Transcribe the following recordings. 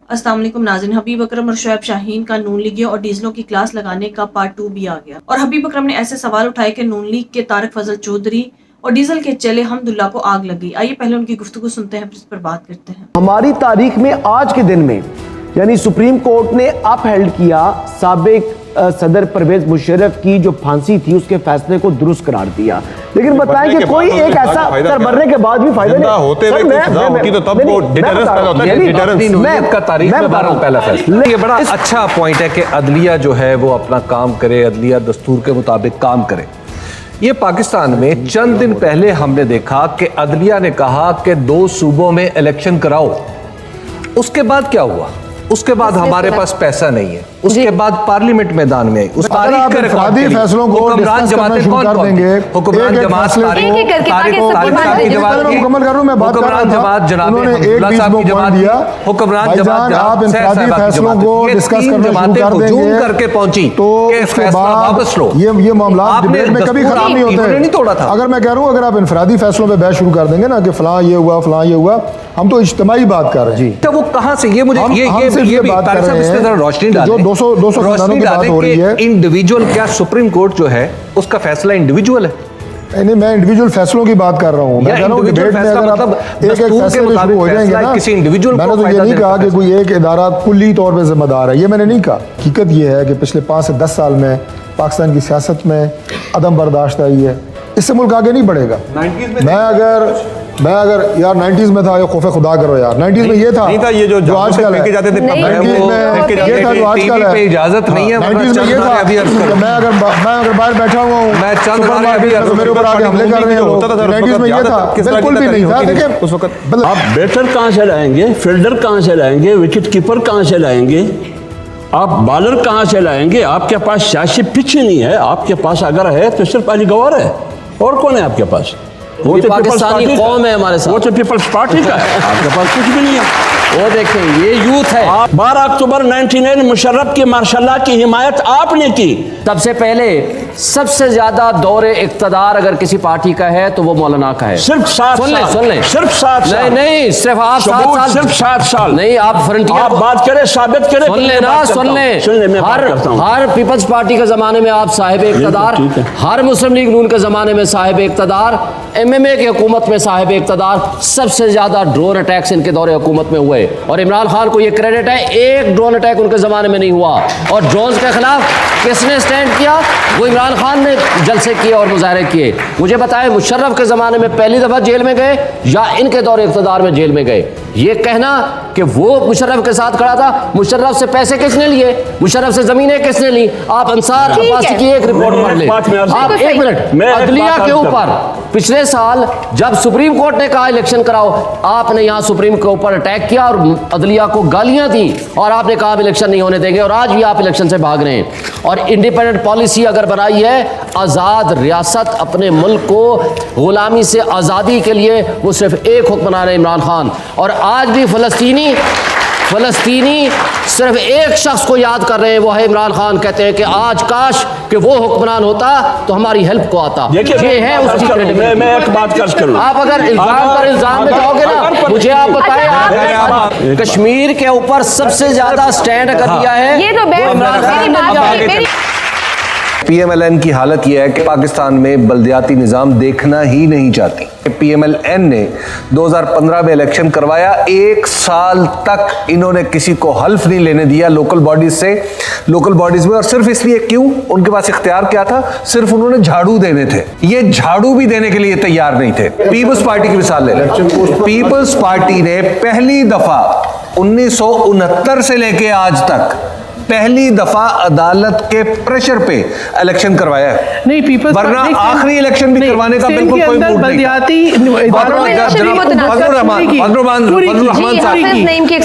अस्सलाम वालेकुम नाज़रीन, हबीब अकरम और शुएब शाहीन का नून लीगियों और डीजलों की क्लास लगाने का पार्ट 2 भी आ गया। और हबीब अकरम ने ऐसे सवाल उठाए कि नून लीग के तारिक फजल चौधरी और डीजल के चेले हमदुल्ला को आग लग गई। आइए पहले उनकी गुफ्तगू सुनते हैं, फिर इस पर बात करते हैं। हमारी तारीख में आज के दिन में यानी सुप्रीम कोर्ट ने अपहेल्ड किया साबिक सदर परवेज मुशर्रफ की जो फांसी थी उसके फैसले को दुरुस्त करार दिया। लेकिन बताएं कि कोई एक ऐसा सर मरने के बाद भी फायदा नहीं होते हुए सजा होती तो तब वो डिटरेंस पैदा होता है। डिटरेंस मैं का तारीख में पहला फैसला। ये बड़ा अच्छा पॉइंट है कि अदलिया जो है वो अपना काम करे, अदलिया दस्तूर के मुताबिक काम करे। ये पाकिस्तान में चंद दिन पहले हमने देखा कि अदलिया ने कहा कि 2 सूबों में इलेक्शन कराओ। उसके बाद क्या हुआ? उसके बाद हमारे पास पैसा नहीं है। उसके बाद पार्लियामेंट मैदान में आई। उस तारीख के रिकॉर्ड फैसलों को हुक्मरान जमातें कौन देंगे? हुक्मरान जमात हुक्मरान जमात जनाब अब्दुल्ला साहब की जमात, हुक्मरान जमात फैसलों को डिस्कस जमातें हुजूम करके पहुंची तो फैसला वापस लो। ये मामला डिबेट में कभी खराब नहीं होता है। नहीं तोड़ा था। अगर मैं कह रहा हूं अगर आप इनफरादी फैसलों पे बहस शुरू कर देंगे ना कि फलां ये हुआ फलां ये हुआ, हम तो इज्तिमाई बात कर रहे हैं। तो वो कहां से ये मुझे ये भी बात कर रहे हैं इसमें रोशनी डालें, जो 200 रोशनी डालें कि इंडिविजुअल क्या सुप्रीम कोर्ट जो है उसका फैसला इंडिविजुअल है? नहीं, मैं इंडिविजुअल फैसलों की बात कर रहा हूँ। मैं कह रहा हूँ डिबेट में अगर आप एक फैसले शुरू हो जाएंगे ना, किसी इंडिविजुअल मैंने तो ये नहीं कहा कि कोई एक इदारा कुल्ली तौर पे जिम्मेदार है, ये मैंने नहीं कहा। हकीकत ये है कि पिछले 5 से 10 साल में पाकिस्तान की सियासत में अदम बर्दाश्त आई है। इससे मुल्क आगे नहीं बढ़ेगा। मैं अगर यार 90s में था, ये खौफ खुदा करो यार, 90s में ये था नहीं था, ये जो आजकल फेंके जाते थे तब ये था जो आजकल है। इजाजत नहीं है। 90s में ये था मैं अगर बाहर बैठा हुआ हूँ, मैं चंद मेरे ऊपर आके हमले कर रहे हैं लोग। 90s में ये था, बिल्कुल भी नहीं था। देखिए उस वक्त आप बैटर कहाँ से लाएंगे, फील्डर कहाँ से लाएंगे, विकेट कीपर कहाँ से लाएंगे, आप बॉलर कहाँ से लाएंगे? आपके पास सियासी पिच ही नहीं है। आपके पास अगर है तो सिर्फ अली गवार है, और कौन है आपके पास? वो तो पाकिस्तानी कौम है हमारे साथ, वो तो पीपल्स पार्टी का है। आपके पास कुछ भी नहीं है। वो देखें ये यूथ है। 12 अक्टूबर 99 मुशर्रफ की मार्शल्लाह की हिमायत आपने की। सबसे पहले सबसे ज्यादा दौरे इक्तदार अगर किसी पार्टी का है तो वो मौलाना का है। सिर्फ 7 साल। सुन लें सिर्फ 7 साल। नहीं सिर्फ आप 7 साल, सिर्फ 7 साल नहीं। आप फ्रंटियर आप बात करें, साबित करें। सुन लेना, सुन लें। हर पीपल्स पार्टी के जमाने में आप साहिब इक्तदार, हर मुस्लिम लीग नून के जमाने में साहिब इक्तदार, MMA की हुकूमत में साहिब इक्तदार। सबसे ज्यादा ड्रोन अटैक्स इनके दौरे हुकूमत में हुए और इमरान खान को ये क्रेडिट है, एक ड्रोन अटैक उनके ज़माने में नहीं हुआ। और ड्रोन्स के खिलाफ किसने स्टैंड किया? वो इमरान खान ने जलसे किए और मुजाहरे किए। मुझे बताएं मुशर्रफ के ज़माने में पहली दफ़ा जेल में गए या इनके दौरे इक़्तिदार में जेल में गए? ये कहना कि वो मुशर्रफ के साथ खड़ा था, मुशर्रफ से पैसे किसने लिए, मुशर्रफ से ज़मीनें किसने ली? आप अंसार अब्बासी की एक रिपोर्ट पढ़ लें। आप 1 मिनट, अदलिया के ऊपर पिछले साल जब सुप्रीम कोर्ट ने कहा इलेक्शन कराओ, आपने यहाँ सुप्रीम के ऊपर अटैक किया और अदलिया को गालियां दी और आपने कहा इलेक्शन नहीं होने देंगे, और आज भी आप इलेक्शन से भाग रहे हैं। और इंडिपेंडेंट पॉलिसी अगर बनाई है, आज़ाद रियासत, अपने मुल्क को गुलामी से आज़ादी के लिए वो सिर्फ एक हुक्मरान है, इमरान खान। और आज भी फ़लस्तीनी सिर्फ एक शख्स को याद कर रहे हैं, वो है इमरान खान। कहते हैं कि आज काश कि वो हुक्मरान होता तो हमारी हेल्प को आता। ये है उसकी क्रेडिबिलिटी। मैं एक बात कर करूं, आप अगर इल्जाम पर इल्जाम में जाओगे ना, मुझे आप बताएं, आप कश्मीर के ऊपर सबसे ज्यादा स्टैंड कर दिया है ये तो PMLN की हालत यह है कि पाकिस्तान में बल्दियाती निज़ाम देखना ही नहीं चाहती। PMLN ने 2015 में इलेक्शन करवाया, 1 साल तक इन्होंने किसी को हल्फ नहीं लेने दिया लोकल बॉडीज में। और सिर्फ इसलिए क्यों? उनके पास इख्तियार क्या था? सिर्फ उन्होंने झाड़ू देने थे। ये झाड़ू भी देने के लिए तैयार नहीं थे। पीपल्स पार्टी की मिसाल ले लें। पीपल्स पार्टी ने पहली दफा 1969 से लेके आज तक पहली दफा अदालत के प्रेशर पे इलेक्शन करवाया है। नहीं, पीपल्स वरना आखिरी इलेक्शन भी करवाने का बिल्कुल कोई मूड नहीं।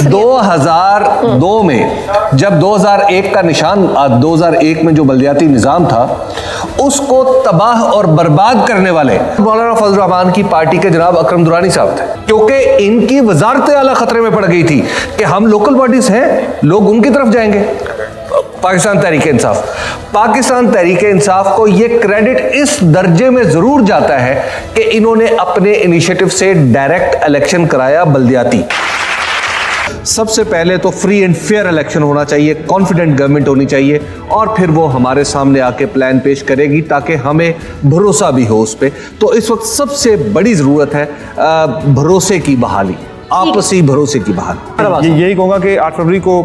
2002 में जब 2001 का निशान 2001 में जो बल्दियाती निजाम था उसको तबाह और बर्बाद करने वाले मौलाना फजल रहमान की पार्टी के जनाब अकरम दुरानी साहब थे, क्योंकि इनकी वजारत आला खतरे में पड़ गई थी कि हम लोकल बॉडीज हैं, लोग उनकी तरफ जाएंगे। पाकिस्तान तहरीक इंसाफ को यह क्रेडिट इस दर्जे में जरूर जाता है कि इन्होंने अपने इनिशिएटिव से डायरेक्ट इलेक्शन कराया बल्दियाती। سب سے پہلے تو فری اینڈ فیئر الیکشن ہونا چاہیے, کانفیڈنٹ گورنمنٹ ہونی چاہیے, اور پھر وہ ہمارے سامنے آ کے پلان پیش کرے گی تاکہ ہمیں بھروسہ بھی ہو اس پہ. تو اس وقت سب سے بڑی ضرورت ہے بھروسے کی بحالی, آپسی بھروسے کی بحالی. یہی کہوں گا کہ 8 فروری کو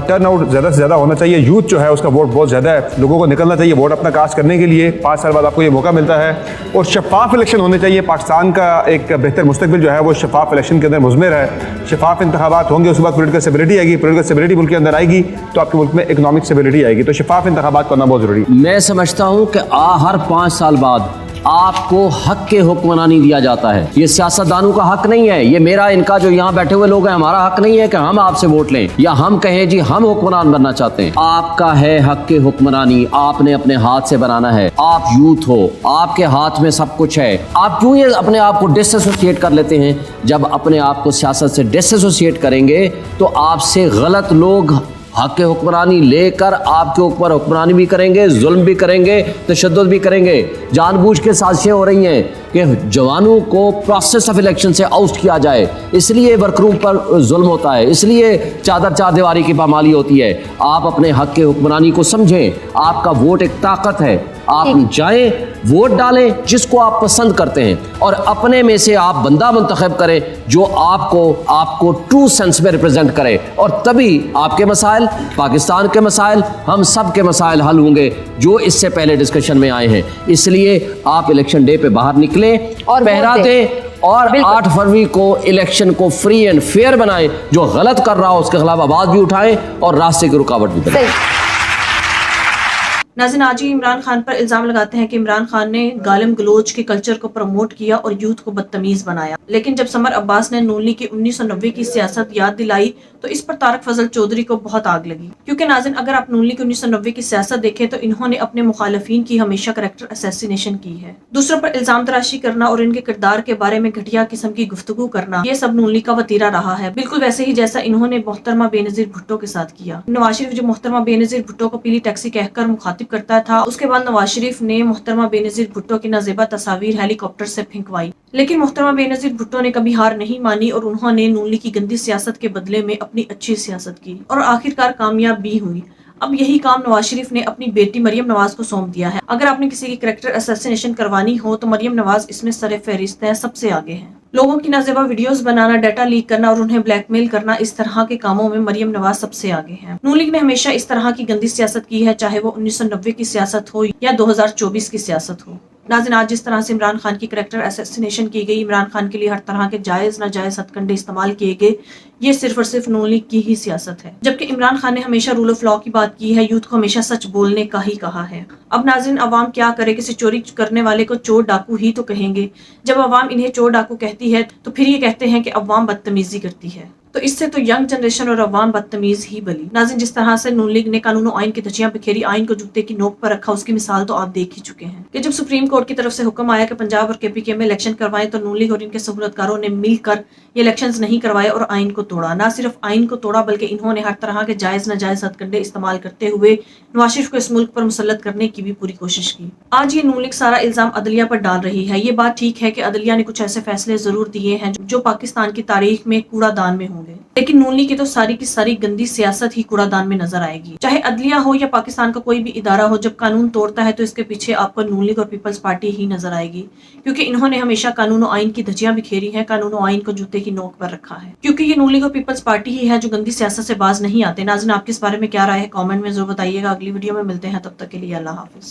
ٹرن آؤٹ زیادہ سے زیادہ ہونا چاہیے. یوتھ جو ہے اس کا ووٹ بہت زیادہ ہے, لوگوں کو نکلنا چاہیے ووٹ اپنا کاسٹ کرنے کے لیے. 5 سال بعد آپ کو یہ موقع ملتا ہے, اور شفاف الیکشن ہونے چاہیے. پاکستان کا ایک بہتر مستقبل جو ہے وہ شفاف الیکشن کے اندر مضمر ہے. شفاف انتخابات ہوں گے, اس کے بعد پولیٹیکل اسٹیبلٹی آئے گی. پولیٹیکل اسٹیبلٹی ملک کے اندر آئے گی تو آپ کے ملک میں اکنامک اسٹیبلٹی آئے گی. تو شفاف انتخابات کرنا بہت ضروری ہے. میں سمجھتا ہوں کہ ہر 5 سال بعد آپ کو حق کے حکمرانی دیا جاتا ہے. یہ سیاستدانوں کا حق نہیں ہے, یہ میرا ان کا جو یہاں بیٹھے ہوئے لوگ ہیں, ہمارا حق نہیں ہے کہ ہم آپ سے ووٹ لیں یا ہم کہیں جی ہم حکمران بننا چاہتے ہیں. آپ کا ہے حق کے حکمرانی, آپ نے اپنے ہاتھ سے بنانا ہے. آپ یوتھ ہو, آپ کے ہاتھ میں سب کچھ ہے. آپ کیوں یہ اپنے آپ کو ڈس ایسوسیٹ کر لیتے ہیں؟ جب اپنے آپ کو سیاست سے ڈس ایسوسیٹ کریں گے تو آپ سے غلط لوگ حق حکمرانی لے کر آپ کے اوپر حکمرانی بھی کریں گے, ظلم بھی کریں گے, تشدد بھی کریں گے. جان بوجھ کے سازشیں ہو رہی ہیں کہ جوانوں کو پروسیس آف الیکشن سے آؤٹ کیا جائے, اس لیے ورکروں پر ظلم ہوتا ہے, اس لیے چار دیواری کی پامالی ہوتی ہے. آپ اپنے حق کے حکمرانی کو سمجھیں. آپ کا ووٹ ایک طاقت ہے. آپ جائیں, ووٹ ڈالیں جس کو آپ پسند کرتے ہیں, اور اپنے میں سے آپ بندہ منتخب کریں جو آپ کو ٹرو سینس میں ریپرزینٹ کرے, اور تبھی آپ کے مسائل, پاکستان کے مسائل, ہم سب کے مسائل حل ہوں گے جو اس سے پہلے ڈسکشن میں آئے ہیں. اس لیے آپ الیکشن ڈے پہ باہر نکلیں اور پہرا دیں, اور 8 فروری کو الیکشن کو فری اینڈ فیئر بنائیں. جو غلط کر رہا ہو اس کے خلاف آواز بھی اٹھائیں اور راستے کی رکاوٹ بھی بنائیں. ناظرین, آج ہی عمران خان پر الزام لگاتے ہیں کہ عمران خان نے گالم گلوچ کے کلچر کو پروموٹ کیا اور یوتھ کو بدتمیز بنایا. لیکن جب سمر عباس نے نون لیگ کی 1990 کی سیاست یاد دلائی تو اس پر طارق فضل چودھری کو بہت آگ لگی. کیونکہ ناظرین, اگر آپ نون لیگ کی 1990 کی سیاست دیکھیں تو انہوں نے اپنے مخالفین کی ہمیشہ کریکٹر اسیسینیشن کی ہے. دوسروں پر الزام تراشی کرنا اور ان کے کردار کے بارے میں گھٹیا قسم کی گفتگو کرنا, یہ سب نون لیگ کا وتیرہ رہا ہے. بالکل ویسے ہی جیسا انہوں نے محترمہ بے نظیر بھٹو کے ساتھ کیا. نواز شریف جو محترمہ بے نظیر بھٹو کو پیلی ٹیکسی کہہ کر مخاطب کرتا تھا, اس کے بعد نواز شریف نے محترمہ بے نظیر بھٹو کی نازیبا تصاویر ہیلی کاپٹر سے پھینکوائی. لیکن محترمہ بے نظیر بھٹو نے کبھی ہار نہیں مانی اور انہوں نے نون لیگ کی گندی سیاست کے بدلے میں اپنی اچھی سیاست کی اور آخرکار کامیاب بھی ہوئی. اب یہی کام نواز شریف نے اپنی بیٹی مریم نواز کو سونپ دیا ہے. اگر آپ نے کسی کی کریکٹر اسیسینیشن کروانی ہو تو مریم نواز اس میں سر فہرست ہے, سب سے آگے ہیں. لوگوں کی نازیبا ویڈیوز بنانا, ڈیٹا لیک کرنا اور انہیں بلیک میل کرنا, اس طرح کے کاموں میں مریم نواز سب سے آگے ہیں. نون لیگ نے ہمیشہ اس طرح کی گندی سیاست کی ہے, چاہے وہ 1990 کی سیاست ہو یا 2024 کی سیاست ہو. ناظرین, آج جس طرح سے عمران خان کی کریکٹر اسیسینیشن کی گئی, عمران خان کے لیے ہر طرح کے جائز ناجائز ہتھ کنڈے استعمال کیے گئے, یہ صرف اور صرف نون لیگ کی ہی سیاست ہے. جبکہ عمران خان نے ہمیشہ رول آف لاء کی بات کی ہے, یوتھ کو ہمیشہ سچ بولنے کا ہی کہا ہے. اب ناظرین, عوام کیا کرے, کسی چوری کرنے والے کو چور ڈاکو ہی تو کہیں گے. جب عوام انہیں چور ڈاکو کہتی ہے تو پھر یہ کہتے ہیں کہ عوام بدتمیزی کرتی ہے. تو اس سے تو ینگ جنریشن اور عوام بدتمیز ہی بلی. ناظرین, جس طرح سے نون لیگ نے قانون و آئین کی دھجیاں بکھیری, آئین کو جوتے کی نوک پر رکھا, اس کی مثال تو آپ دیکھ ہی چکے ہیں کہ جب سپریم کورٹ کی طرف سے حکم آیا کہ پنجاب اور KPK میں الیکشن کروائیں تو نون لیگ اور ان کے سہولتکاروں نے مل کر یہ الیکشنز نہیں کروائے اور آئین کو توڑا. نہ صرف آئین کو توڑا بلکہ انہوں نے ہر طرح کے جائز ناجائز ہتھ کنڈے استعمال کرتے ہوئے نواز شریف کو اس ملک پر مسلط کرنے کی بھی پوری کوشش کی. آج یہ نون لیگ سارا الزام عدلیہ پر ڈال رہی ہے. یہ بات ٹھیک ہے کہ عدلیہ نے کچھ ایسے فیصلے ضرور دیے ہیں جو پاکستان کی تاریخ میں کوڑا دان میں ہوں گے, لیکن نون لیگ کی تو ساری کی ساری گندی سیاست ہی کوڑا دان میں نظر آئے گی. چاہے عدلیہ ہو یا پاکستان کا کوئی بھی ادارہ ہو, جب قانون توڑتا ہے تو اس کے پیچھے آپ کو نون لیگ اور پیپلز پارٹی ہی نظر آئے گی, کیونکہ انہوں نے ہمیشہ قانون و آئین کی دھجیاں بکھیری ہیں, قانون و آئین کو جوتے کی نوک پر رکھا ہے, کیونکہ یہ نون لیگ اور پیپلز پارٹی ہی ہے جو گندی سیاست سے باز نہیں آتے. ناظرین, آپ کے اس بارے میں کیا رائے ہے, کامنٹ میں ضرور بتائیے گا. اگلی ویڈیو میں ملتے ہیں, تب تک کے لیے اللہ حافظ.